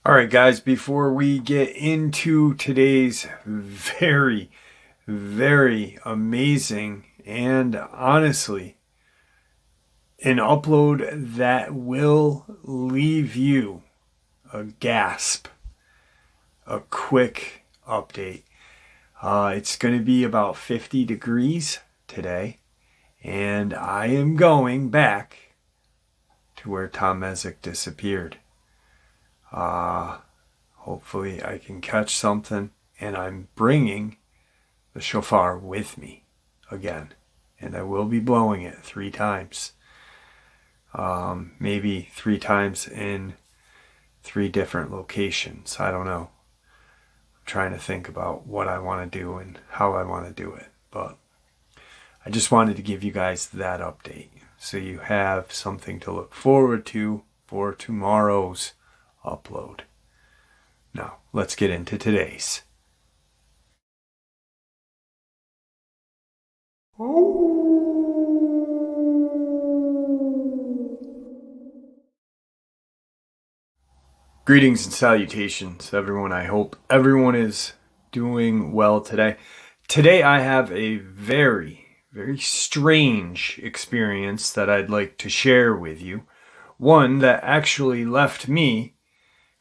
All right, guys, before we get into today's very, very amazing and honestly, an upload that will leave you a gasp, a quick update. It's going to be about 50 degrees today, and I am going back to where Tom Mezek disappeared. Hopefully I can catch something, and I'm bringing the shofar with me again, and I will be blowing it 3 times. Maybe 3 times in 3 different locations. I don't know. I'm trying to think about what I want to do and how I want to do it, but I just wanted to give you guys that update so you have something to look forward to for tomorrow's upload. Now, let's get into today's. Greetings and salutations, everyone. I hope everyone is doing well today. Today I have a very, very strange experience that I'd like to share with you. One that actually left me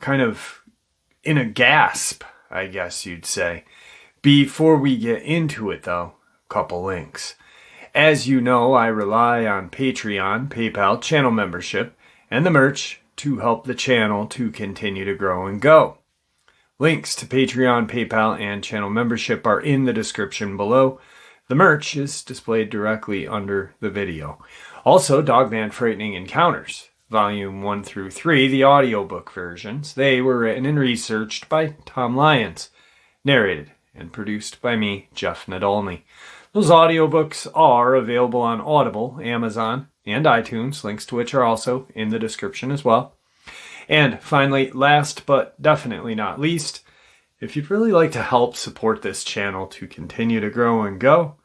kind of in a gasp, I guess you'd say. Before we get into it, though, a couple links. As you know, I rely on Patreon, PayPal, channel membership, and the merch to help the channel to continue to grow and go. Links to Patreon, PayPal, and channel membership are in the description below. The merch is displayed directly under the video. Also, Dogman Frightening Encounters, Volume 1 through 3, the audiobook versions. They were written and researched by Tom Lyons, narrated and produced by me, Jeff Nadolny. Those audiobooks are available on Audible, Amazon, and iTunes, links to which are also in the description as well. And finally, last but definitely not least, if you'd really like to help support this channel to continue to grow and go,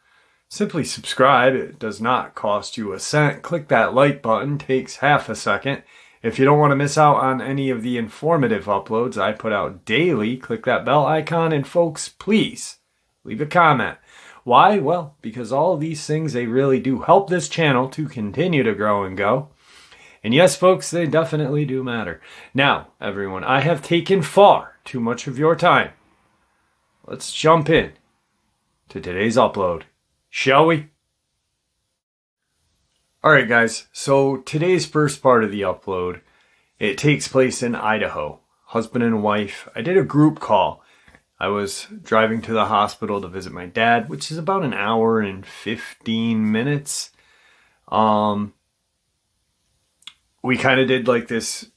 simply subscribe. It does not cost you a cent. Click that like button, takes half a second. If you don't want to miss out on any of the informative uploads I put out daily, click that bell icon, and folks, please leave a comment. Why? Well, because all of these things, they really do help this channel to continue to grow and go. And yes, folks, they definitely do matter. Now, everyone, I have taken far too much of your time. Let's jump in to today's upload, shall we? Alright, guys, so today's first part of the upload, it takes place in Idaho. Husband and wife. I did a group call. I was driving to the hospital to visit my dad, which is about an hour and 15 minutes. We kind of did like this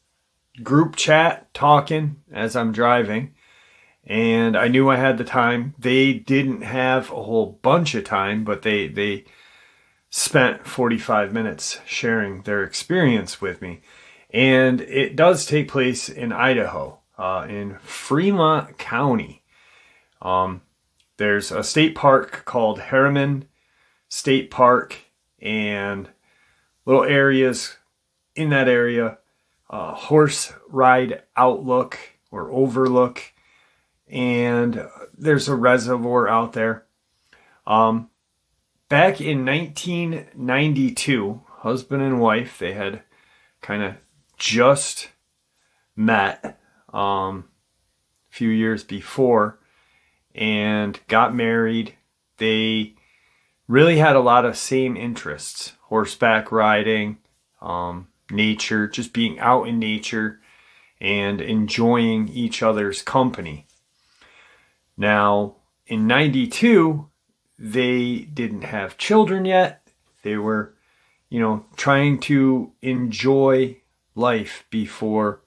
group chat talking as I'm driving, and I knew I had the time. They didn't have a whole bunch of time, but they spent 45 minutes sharing their experience with me. And it does take place in Idaho, in Fremont County. There's a state park called Harriman State Park, and little areas in that area, horse ride outlook or overlook, and there's a reservoir out there. Back in 1992, husband and wife, they had kind of just met a few years before and got married. They really had a lot of same interests: horseback riding, nature, just being out in nature and enjoying each other's company. Now, in 92, they didn't have children yet. They were, trying to enjoy life before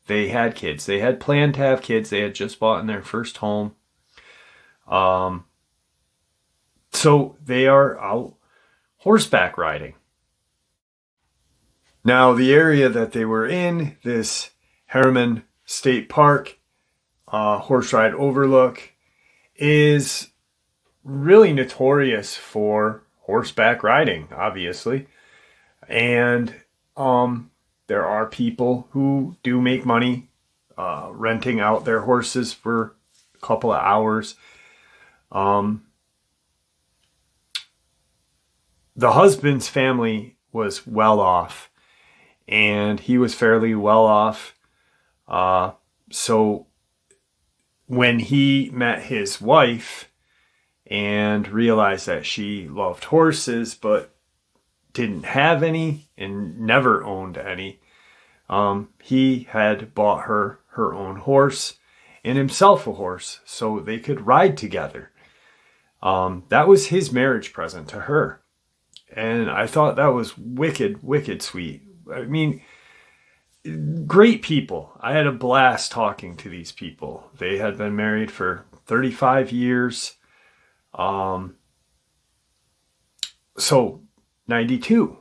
they had kids. They had planned to have kids. They had just bought in their first home. So they are out horseback riding. Now, the area that they were in, this Harriman State Park, horse ride overlook, is really notorious for horseback riding, obviously. And there are people who do make money renting out their horses for a couple of hours. The husband's family was well off, and he was fairly well off. So when he met his wife and realized that she loved horses but didn't have any and never owned any, he had bought her own horse and himself a horse so they could ride together. That was his marriage present to her. And I thought that was wicked, wicked sweet. I mean, great people. I had a blast talking to these people. They had been married for 35 years. So 92.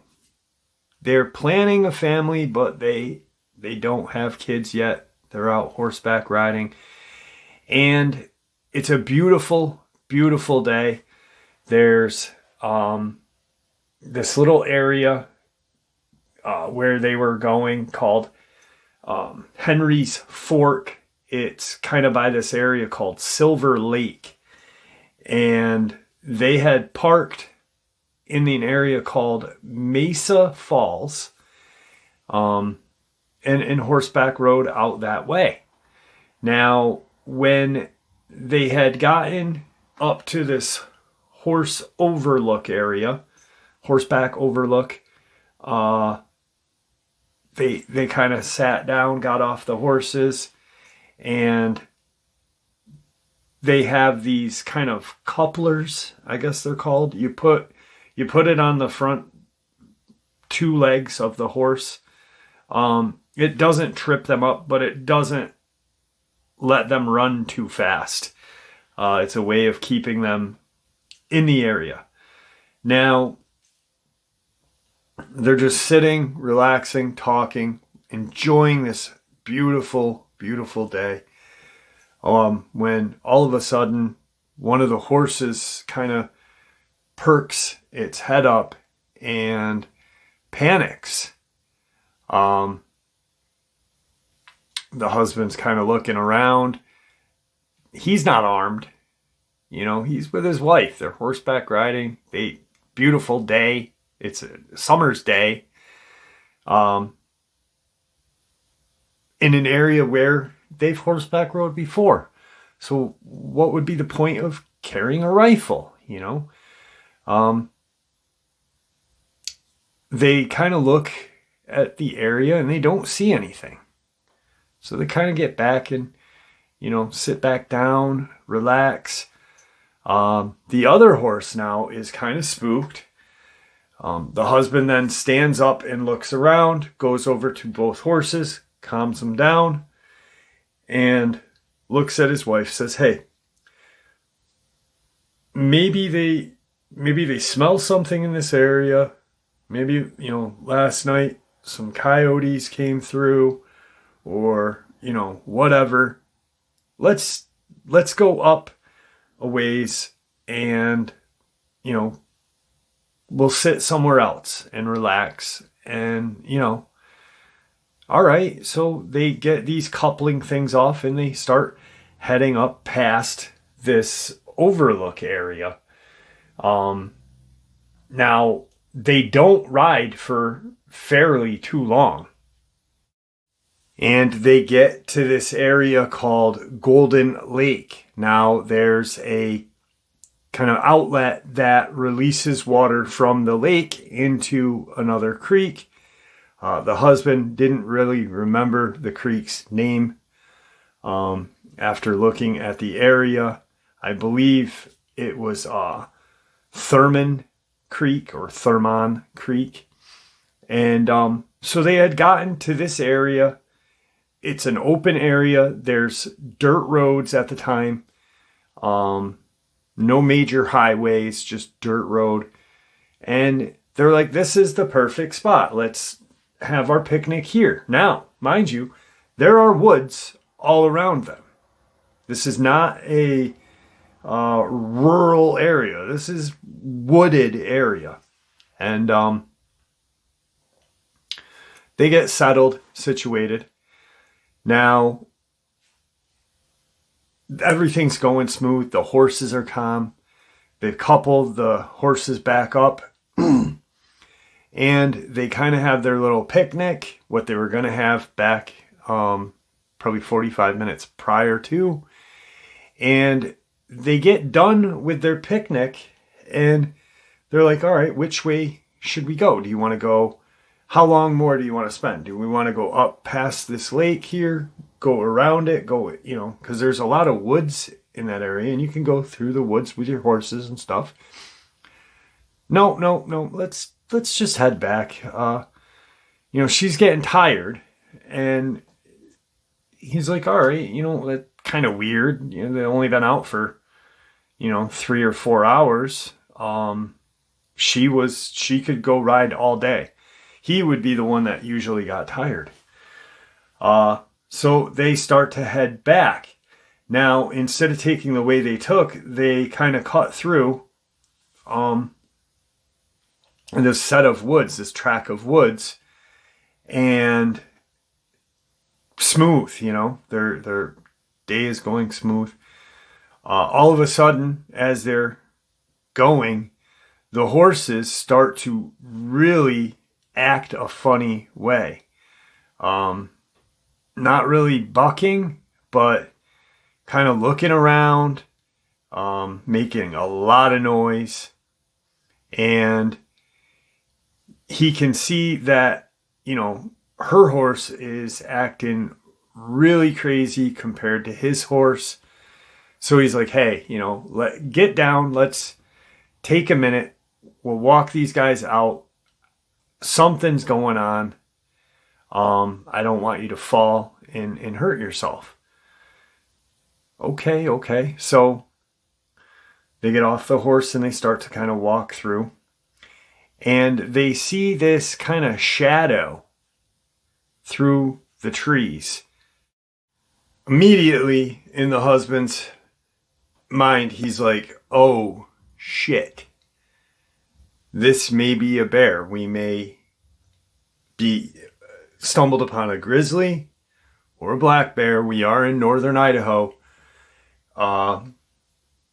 They're planning a family, but they don't have kids yet. They're out horseback riding. And it's a beautiful, beautiful day. There's this little area where they were going called Henry's Fork. It's kind of by this area called Silver Lake. And they had parked in an area called Mesa Falls and horseback rode out that way. Now, when they had gotten up to this horseback overlook, they kind of sat down, got off the horses, and they have these kind of couplers, I guess they're called. You put it on the front two legs of the horse. It doesn't trip them up, but it doesn't let them run too fast. It's a way of keeping them in the area. Now, they're just sitting, relaxing, talking, enjoying this beautiful, beautiful day. When all of a sudden, one of the horses kind of perks its head up and panics. The husband's kind of looking around. He's not armed. He's with his wife. They're horseback riding. Beautiful day. It's a summer's day. In an area where they've horseback rode before. So what would be the point of carrying a rifle, They kind of look at the area and they don't see anything. So they kind of get back and, sit back down, relax. The other horse now is kind of spooked. The husband then stands up and looks around, goes over to both horses, calms them down, and looks at his wife, says, "Hey, maybe they smell something in this area. Maybe, last night some coyotes came through, or, whatever. Let's go up a ways and, we'll sit somewhere else and relax." And, all right. So they get these coupling things off and they start heading up past this overlook area. Now, they don't ride for fairly too long. And they get to this area called Golden Lake. Now, there's a kind of outlet that releases water from the lake into another creek. The husband didn't really remember the creek's name. After looking at the area, I believe it was Thurman Creek or Thurman Creek. And so they had gotten to this area. It's an open area. There's dirt roads at the time. No major highways, just dirt road. And they're like, this is the perfect spot. Let's have our picnic here. Now, mind you, there are woods all around them. This is not a rural area. This is wooded area. And they get settled, situated. Now, everything's going smooth. The horses are calm. They've coupled the horses back up and they kind of have their little picnic, what they were going to have back probably 45 minutes prior to. And they get done with their picnic and they're like, all right, which way should we go? Do you want to go? How long more do you want to spend? Do we want to go up past this lake here, go around it, go, because there's a lot of woods in that area and you can go through the woods with your horses and stuff. No, let's just head back. She's getting tired and he's like, all right, that's kind of weird. They've only been out for, 3 or 4 hours. She could go ride all day. He would be the one that usually got tired. So they start to head back. Now, instead of taking the way they took, they kind of cut through this set of woods, this track of woods, and smooth, their day is going smooth. All of a sudden, as they're going, the horses start to really act a funny way. Not really bucking, but kind of looking around, making a lot of noise. And he can see that, her horse is acting really crazy compared to his horse. So he's like, hey, get down. Let's take a minute. We'll walk these guys out. Something's going on. I don't want you to fall and hurt yourself. Okay. So they get off the horse and they start to kind of walk through. And they see this kind of shadow through the trees. Immediately in the husband's mind, he's like, oh, shit. This may be a bear. We may be stumbled upon a grizzly or a black bear. We are in northern Idaho.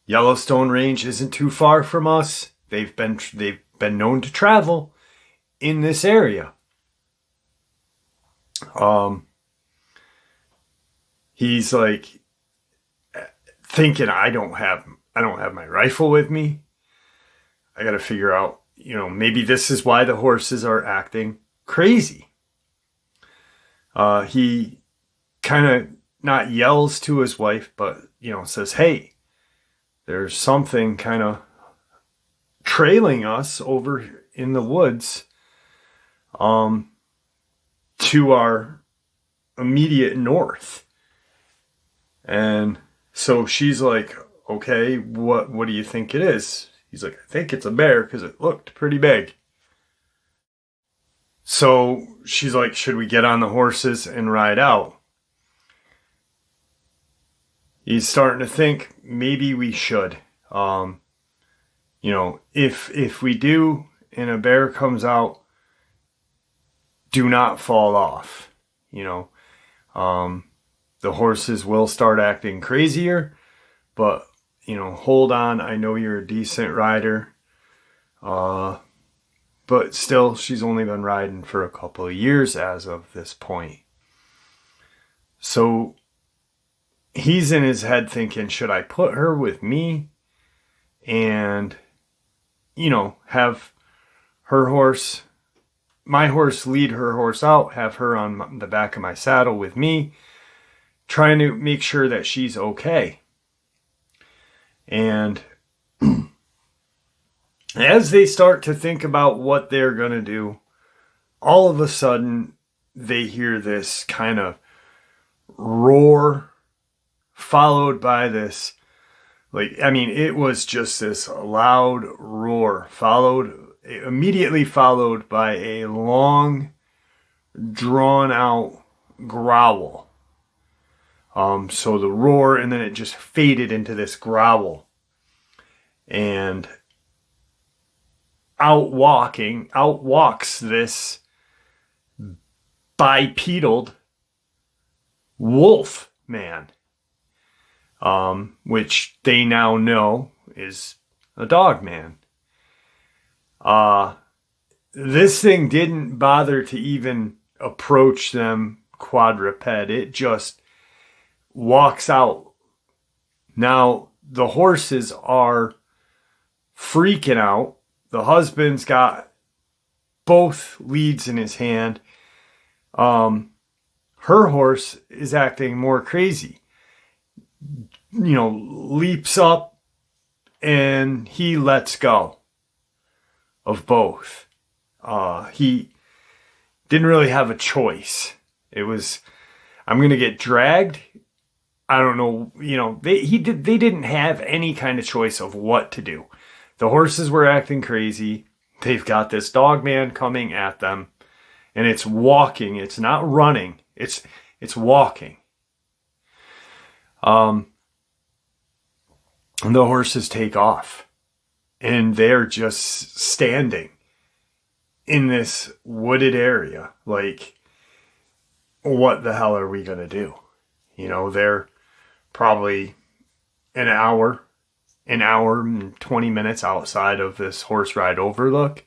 Yellowstone Range isn't too far from us. They've been known to travel in this area. He's like thinking, I don't have my rifle with me. I got to figure out, maybe this is why the horses are acting crazy. He kind of not yells to his wife, but, says, hey, there's something kind of trailing us over in the woods, to our immediate north. And so she's like, okay, what do you think it is? He's like, I think it's a bear because it looked pretty big. So she's like, should we get on the horses and ride out? He's starting to think maybe we should. If we do and a bear comes out, do not fall off. The horses will start acting crazier, but hold on. I know you're a decent rider. But still, she's only been riding for a couple of years as of this point. So he's in his head thinking, should I put her with me and, have my horse lead her horse out, have her on the back of my saddle with me, trying to make sure that she's okay. And as they start to think about what they're going to do, all of a sudden they hear this kind of roar followed by this, it was just this loud roar immediately followed by a long, drawn out growl. So the roar, and then it just faded into this growl. And out walks this bipedal wolf man. which they now know is a Dogman. This thing didn't bother to even approach them quadruped. It just walks out. Now, the horses are freaking out. The husband's got both leads in his hand. Her horse is acting more crazy. Leaps up and he lets go of both. He didn't really have a choice. It was, I'm going to get dragged. I don't know. They didn't have any kind of choice of what to do. The horses were acting crazy. They've got this Dogman coming at them, and it's walking. It's not running. It's walking. And the horses take off, and they're just standing in this wooded area. Like, what the hell are we going to do? They're probably an hour and 20 minutes outside of this horse ride overlook.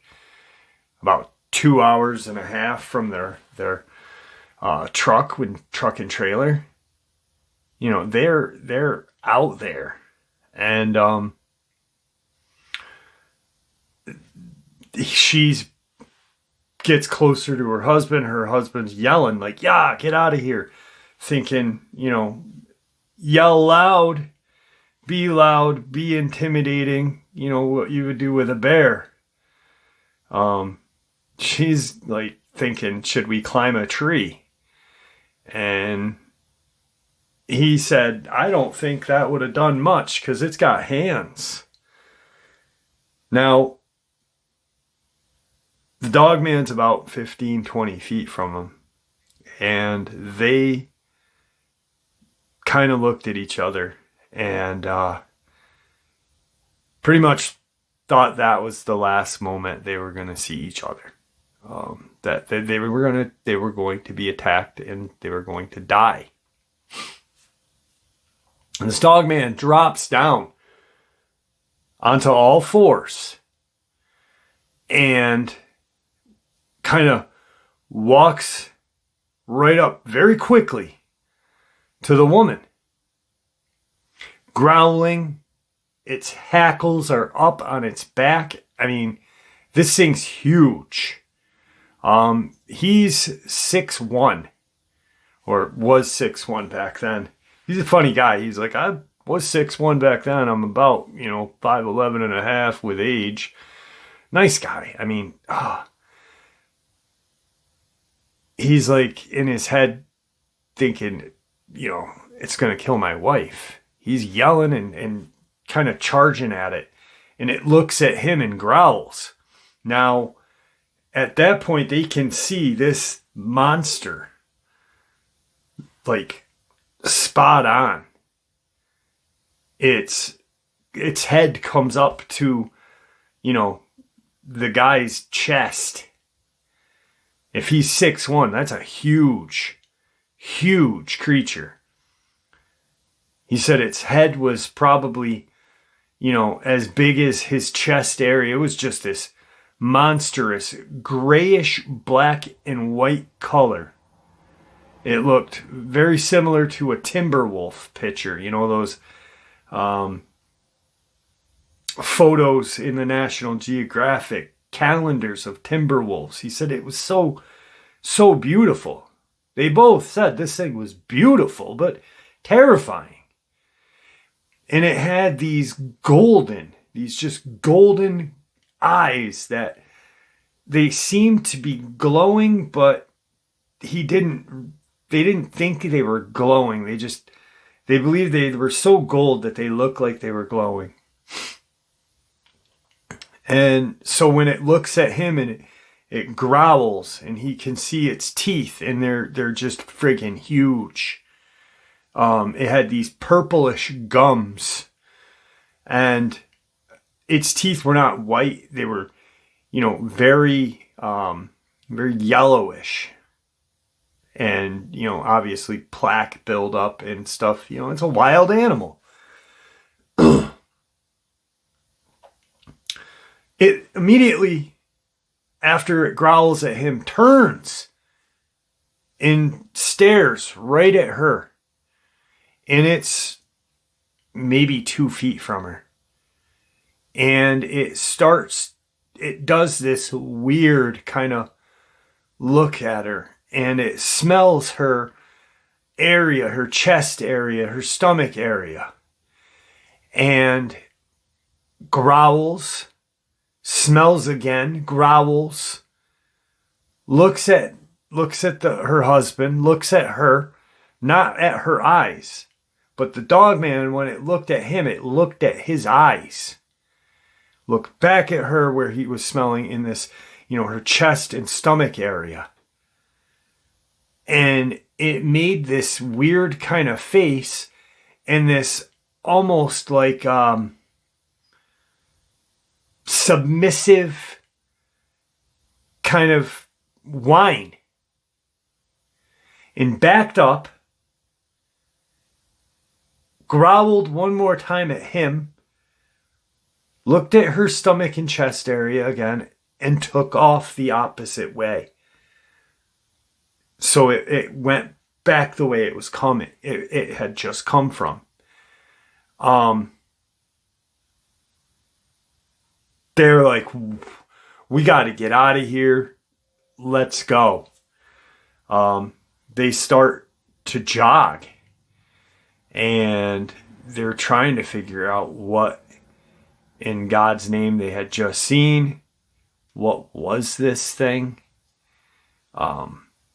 About 2 hours and a half from their truck and trailer. They're out there. And she's gets closer to her husband. Her husband's yelling like, "Yeah, get out of here." Thinking, yell loud, be intimidating, what you would do with a bear. She's like thinking, should we climb a tree? And he said, I don't think that would have done much because it's got hands. Now, the Dogman's about 15, 20 feet from him. And they kind of looked at each other and pretty much thought that was the last moment they were going to see each other. That they were going to be attacked and they were going to die. And this Dogman drops down onto all fours and kind of walks right up very quickly to the woman. Growling, its hackles are up on its back. I mean, this thing's huge. He's 6'1", or was 6'1" back then. He's a funny guy. He's like, I was 6'1" back then. I'm about, 5'11" and a half with age. Nice guy. I mean, he's like in his head thinking, it's going to kill my wife. He's yelling and kind of charging at it. And it looks at him and growls. Now, at that point, they can see this monster, like, spot on. Its head comes up to, the guy's chest. If he's 6'1", that's a huge, huge creature. He said its head was probably, as big as his chest area. It was just this monstrous grayish black and white color. It looked very similar to a timber wolf picture. Those photos in the National Geographic calendars of timber wolves. He said it was so beautiful. They both said this thing was beautiful, but terrifying. And it had these just golden eyes that they seemed to be glowing, but they didn't think they were glowing. They believed they were so gold that they looked like they were glowing. And so when it looks at him and it growls and he can see its teeth and they're just friggin' huge. It had these purplish gums and its teeth were not white. They were, very yellowish. and, obviously plaque buildup and stuff. It's a wild animal. It immediately, after it growls at him, turns and stares right at her. And it's maybe 2 feet from her. And it does this weird kind of look at her. And it smells her area, her chest area, her stomach area. And growls, smells again, growls, looks at her husband, looks at her, not at her eyes. But the Dogman, when it looked at him, it looked at his eyes. Looked back at her where he was smelling in this, her chest and stomach area. And it made this weird kind of face and this almost like submissive kind of whine. And backed up, growled one more time at him, looked at her stomach and chest area again, and took off the opposite way. So it went back the way it was coming. It had just come from. They're like, we got to get out of here. Let's go. They start to jog. And they're trying to figure out what in God's name they had just seen. What was this thing?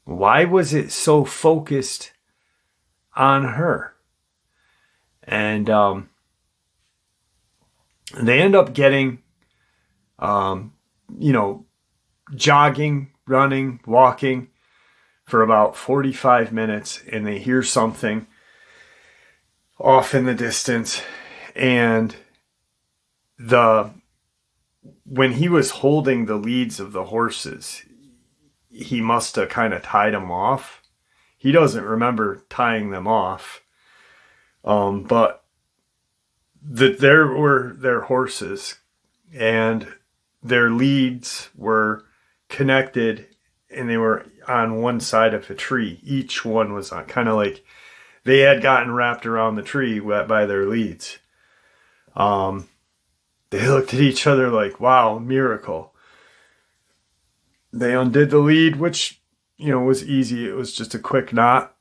Why was it so focused on her? And they end up getting, jogging, running, walking for about 45 minutes, and they hear something off in the distance. And when he was holding the leads of the horses, he must have kind of tied them off. He doesn't remember tying them off. But there were their horses, and their leads were connected, and they were on one side of a tree. Each one was on, kind of like they had gotten wrapped around the tree by their leads. They looked at each other like, wow, miracle. They undid the lead, which, was easy. It was just a quick knot.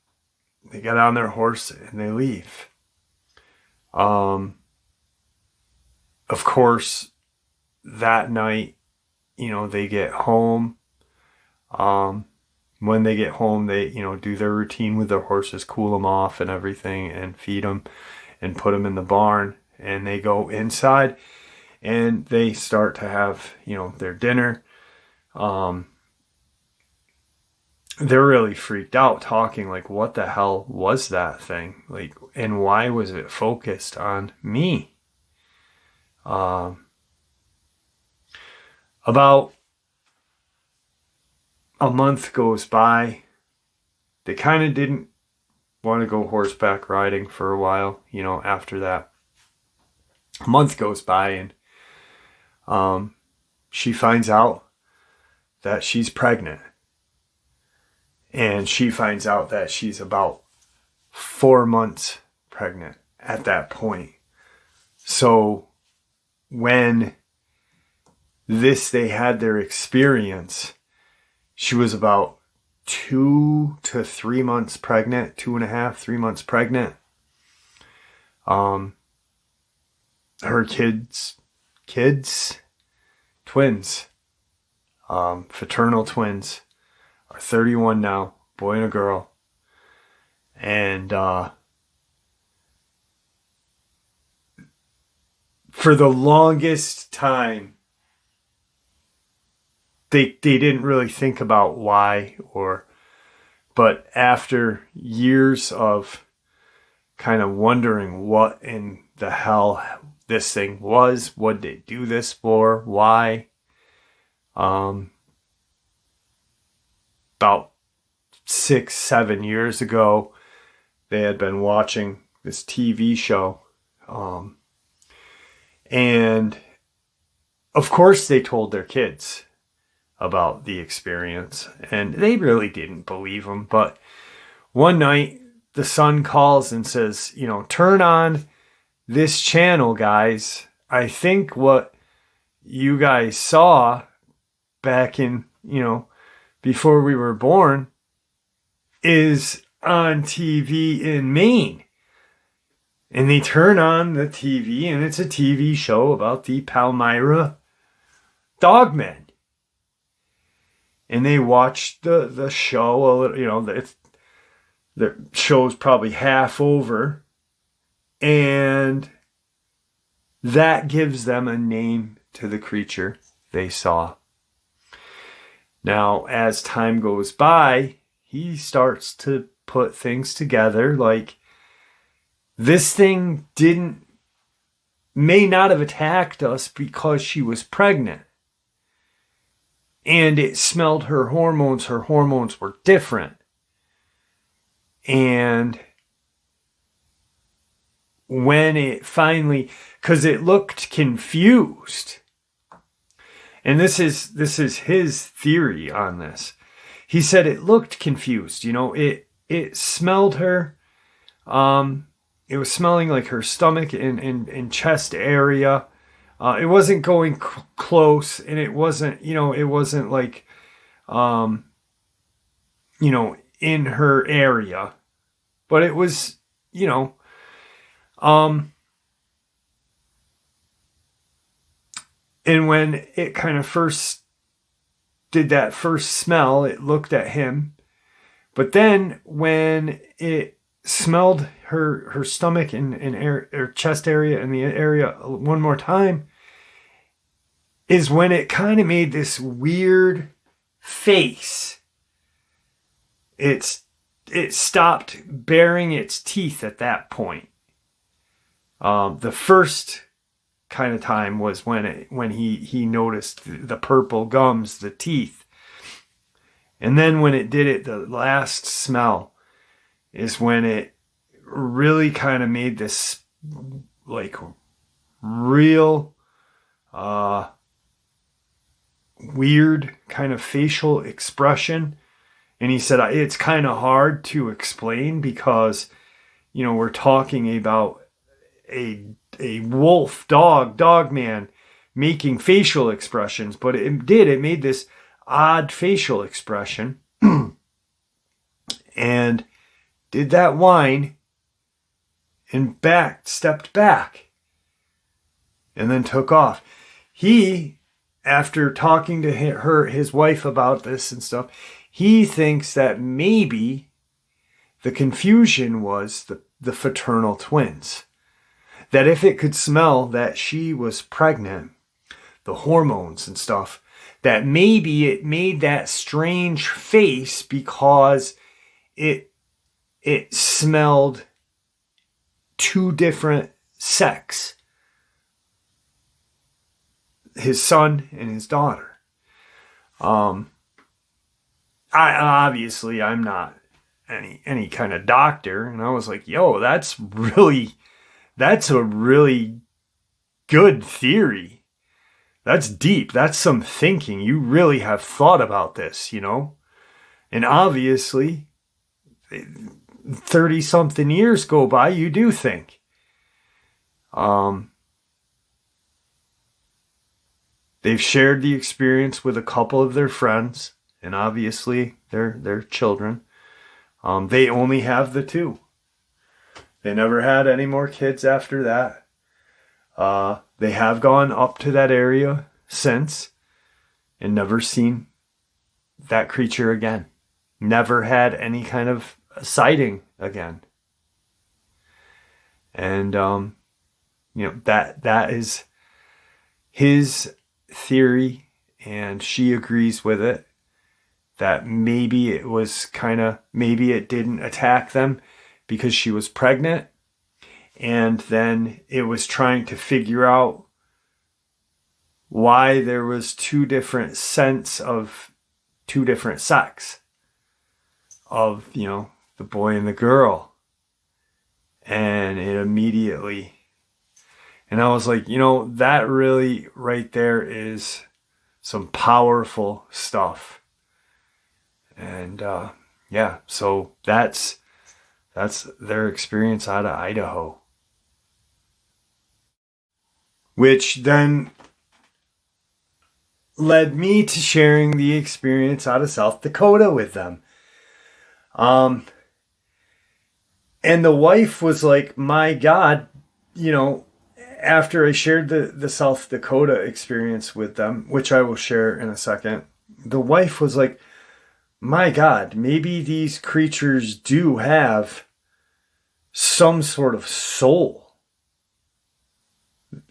They get on their horse and they leave. Of course, that night, they get home. When they get home, they, do their routine with their horses, cool them off and everything, and feed them and put them in the barn. And they go inside and they start to have, their dinner. They're really freaked out, talking like, what the hell was that thing? Like, and why was it focused on me? About a month goes by. They kind of didn't want to go horseback riding for a while, after that. A month goes by, and she finds out that she's pregnant. And she finds out that she's about 4 months pregnant at that point. So when they had their experience, she was about 2 to 3 months pregnant, 2.5, 3 months pregnant. Her kids, twins, fraternal twins, are 31 now, boy and a girl. And for the longest time, they didn't really think about why, but after years of kind of wondering what in the hell this thing was, what did it do this for, why, about 6, 7 years ago. They had been watching this TV show. And of course they told their kids about the experience, and they really didn't believe them. But one night the son calls and says, turn on this channel, guys. I think what you guys saw back in, before we were born is on TV in Maine. And they turn on the TV, and it's a TV show about the Palmyra Dogmen. And they watch the show a little, the show's probably half over. And that gives them a name to the creature they saw. Now, as time goes by, he starts to put things together, like this thing may not have attacked us because she was pregnant. And it smelled her hormones. Her hormones were different. And when it finally, because it looked confused. And this is his theory on this. He said it looked confused. It smelled her. It was smelling like her stomach and chest area. It wasn't going close, and it wasn't, it wasn't like, in her area. But it was, and when it kind of first did that first smell, it looked at him. But then when it smelled her stomach and her chest area and the area one more time, is when it kind of made this weird face. It stopped baring its teeth at that point. The first kind of time was when he noticed the purple gums, the teeth. And then when it did it, the last smell is when it really kind of made this like real weird kind of facial expression. And he said it's kind of hard to explain because we're talking about a wolf dogman making facial expressions, but it made this odd facial expression and did that whine and stepped back and then took off. He, after talking to his wife about this and stuff, he thinks that maybe the confusion was the fraternal twins. That if it could smell that she was pregnant, the hormones and stuff, that maybe it made that strange face because it smelled two different sex. His son and his daughter. I'm not any kind of doctor, and I was like, yo, that's a really good theory. That's deep. That's some thinking. You really have thought about this, And obviously, 30-something years go by, you do think. They've shared the experience with a couple of their friends, and obviously their children. They only have the two. They never had any more kids after that. They have gone up to that area since and never seen that creature again. Never had any kind of sighting again. And, that is his theory, and she agrees with it. That maybe it didn't attack them because she was pregnant, and then it was trying to figure out why there was two different scents of two different sex. of, the boy and the girl. And it immediately, and I was like, that really right there is some powerful stuff. And yeah, so that's their experience out of Idaho. Which then led me to sharing the experience out of South Dakota with them. And the wife was like, my God, after I shared the South Dakota experience with them, which I will share in a second, the wife was like, my God, maybe these creatures do have some sort of soul.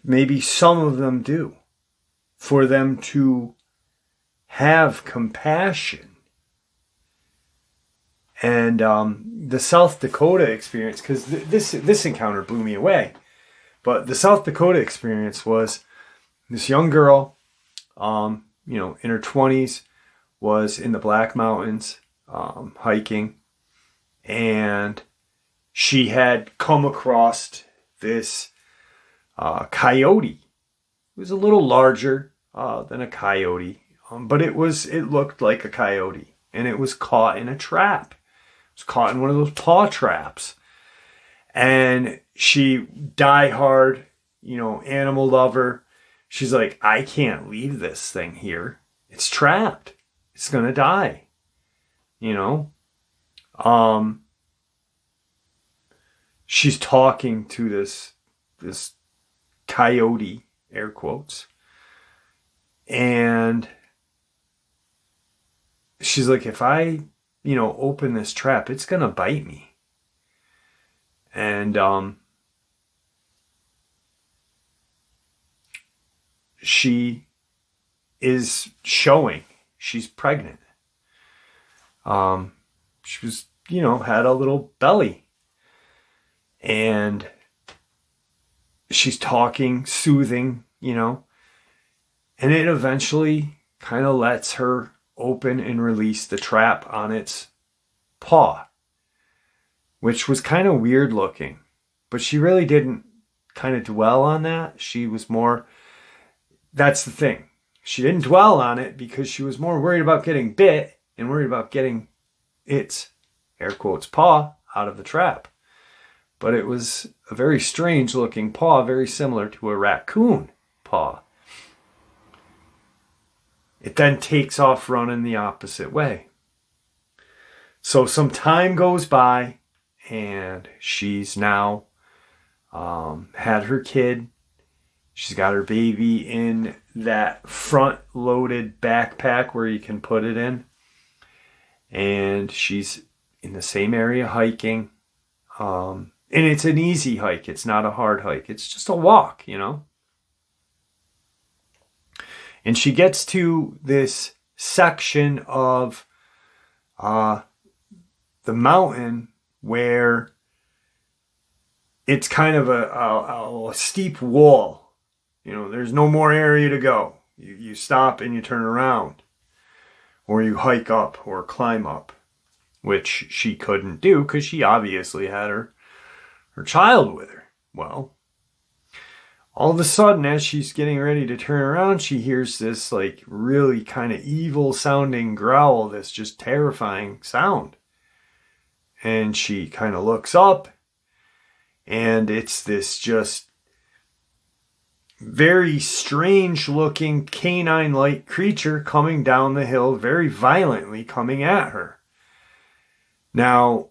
Maybe some of them do. For them to have compassion. And the South Dakota experience, because this encounter blew me away. But the South Dakota experience was this young girl, in her 20s, was in the Black Mountains hiking. And she had come across this coyote. It was a little larger than a coyote, but it looked like a coyote, and it was caught in a trap. It was caught in one of those paw traps. And she, diehard, animal lover, she's like, I can't leave this thing here. It's trapped. It's gonna die. She's talking to this coyote, air quotes, and she's like, if I, open this trap, it's gonna bite me. And she is showing she's pregnant. She was, had a little belly. And she's talking, soothing, and it eventually kind of lets her open and release the trap on its paw, which was kind of weird looking. But she really didn't kind of dwell on that. She was more, that's the thing. She didn't dwell on it because she was more worried about getting bit and worried about getting its, air quotes, paw out of the trap. But it was a very strange looking paw, very similar to a raccoon paw. It then takes off running the opposite way. So some time goes by, and she's now had her kid. She's got her baby in that front-loaded backpack where you can put it in. And she's in the same area hiking. And it's an easy hike. It's not a hard hike. It's just a walk, And she gets to this section of the mountain where it's kind of a steep wall. There's no more area to go. You stop and you turn around. Or you hike up or climb up, which she couldn't do because she obviously had her child with her. Well, all of a sudden, as she's getting ready to turn around, she hears this really kind of evil sounding growl, this just terrifying sound. And she kind of looks up, and it's this just very strange looking canine-like creature coming down the hill, very violently coming at her. Now,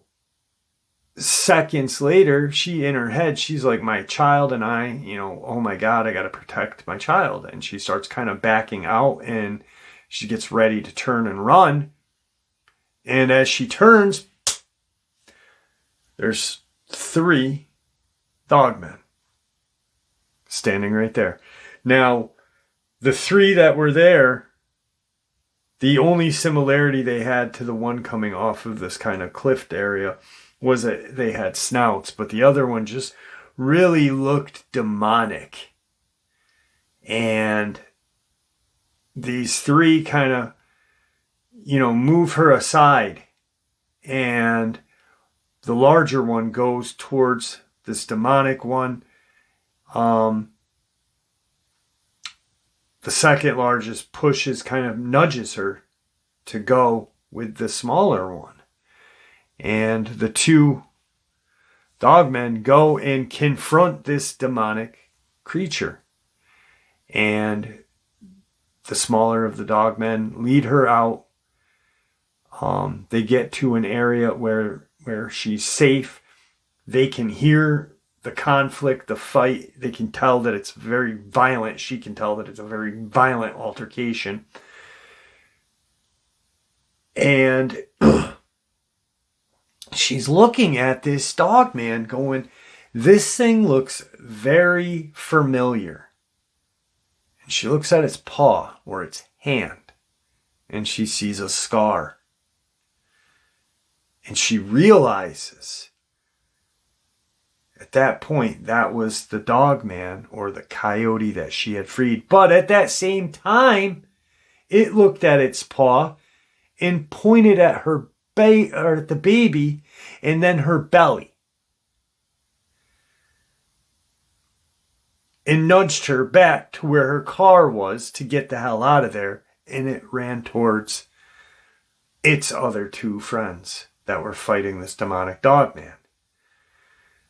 seconds later, in her head, she's like, my child and I, oh my God, I got to protect my child. And she starts kind of backing out, and she gets ready to turn and run. And as she turns, there's 3 dogmen standing right there. Now, the 3 that were there, the only similarity they had to the one coming off of this kind of cliff area was that they had snouts, but the other one just really looked demonic. And these 3 kind of, move her aside and the larger one goes towards this demonic one. The second largest kind of nudges her to go with the smaller one. And the two dogmen go and confront this demonic creature. And the smaller of the dogmen lead her out. They get to an area where she's safe. They can hear the conflict, the fight. They can tell that it's very violent. She can tell that it's a very violent altercation. And she's looking at this dogman going, this thing looks very familiar. And she looks at its paw or its hand, and she sees a scar. And she realizes at that point that was the dogman or the coyote that she had freed. But at that same time, it looked at its paw and pointed at her or at the baby and then her belly. And nudged her back to where her car was to get the hell out of there. And it ran towards its other two friends that were fighting this demonic dogman.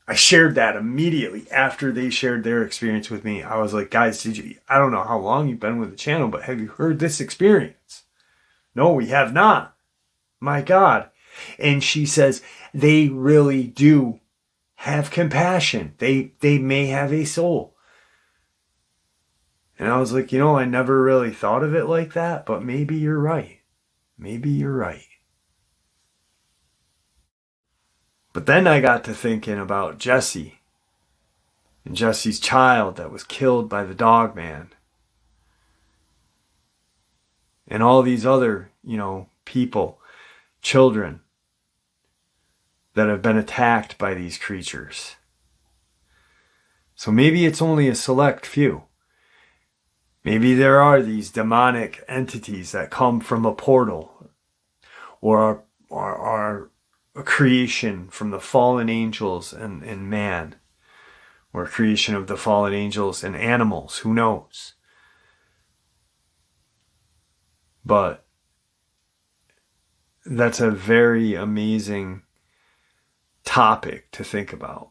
I shared that immediately after they shared their experience with me. I was like, guys, I don't know how long you've been with the channel, but have you heard this experience? No, we have not. My God. And she says, they really do have compassion. They may have a soul. And I was like, I never really thought of it like that, but maybe you're right. Maybe you're right. But then I got to thinking about Jesse and Jesse's child that was killed by the dogman. And all these other, people, children that have been attacked by these creatures. So maybe it's only a select few. Maybe there are these demonic entities that come from a portal or are a creation from the fallen angels and man, or a creation of the fallen angels and animals. Who knows? But that's a very amazing topic to think about.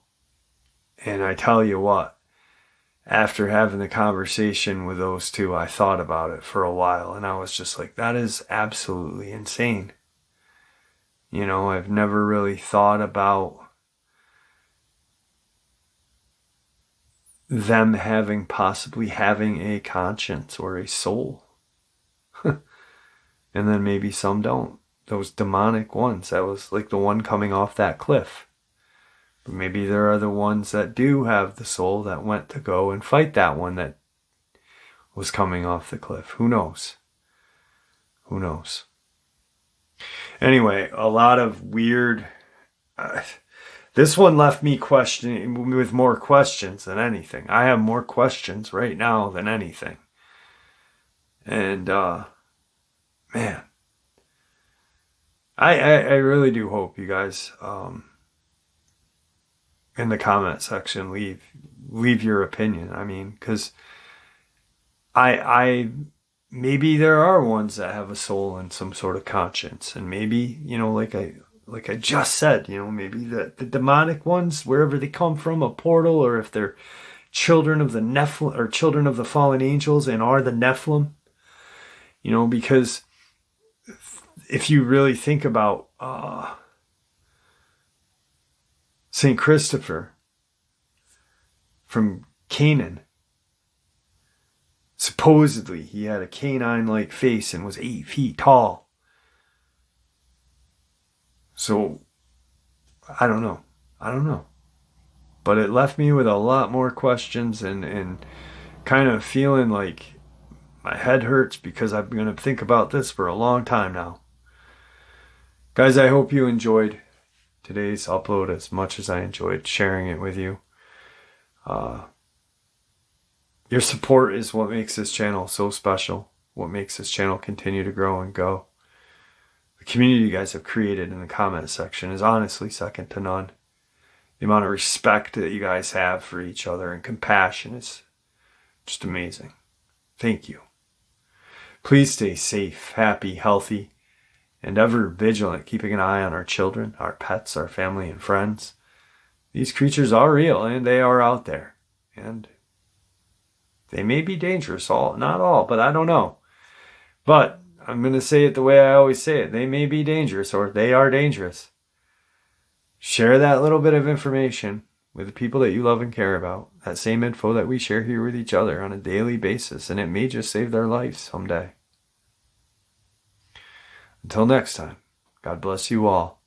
And I tell you what, after having the conversation with those two, I thought about it for a while, and I was just like, that is absolutely insane. I've never really thought about them possibly having a conscience or a soul. And then maybe some don't. Those demonic ones, that was like the one coming off that cliff. But maybe there are the ones that do have the soul that went to go and fight that one that was coming off the cliff. Who knows? Who knows? Anyway, a lot of weird... this one left me questioning with more questions than anything. I have more questions right now than anything. And, man, I really do hope you guys, in the comment section, leave your opinion. I mean, because maybe there are ones that have a soul and some sort of conscience, and maybe, like I just said, maybe the demonic ones, wherever they come from, a portal, or if they're children of the Nephilim or children of the fallen angels and are the Nephilim, because if you really think about St. Christopher from Canaan, supposedly he had a canine-like face and was 8 feet tall. So, I don't know. But it left me with a lot more questions and kind of feeling like my head hurts because I'm going to think about this for a long time now. Guys, I hope you enjoyed today's upload as much as I enjoyed sharing it with you. Your support is what makes this channel so special, what makes this channel continue to grow and go. The community you guys have created in the comment section is honestly second to none. The amount of respect that you guys have for each other and compassion is just amazing. Thank you. Please stay safe, happy, healthy, and ever vigilant, keeping an eye on our children, our pets, our family, and friends. These creatures are real, and they are out there. And they may be dangerous, not all, but I don't know. But I'm going to say it the way I always say it. They may be dangerous, or they are dangerous. Share that little bit of information with the people that you love and care about. That same info that we share here with each other on a daily basis, and it may just save their lives someday. Until next time, God bless you all.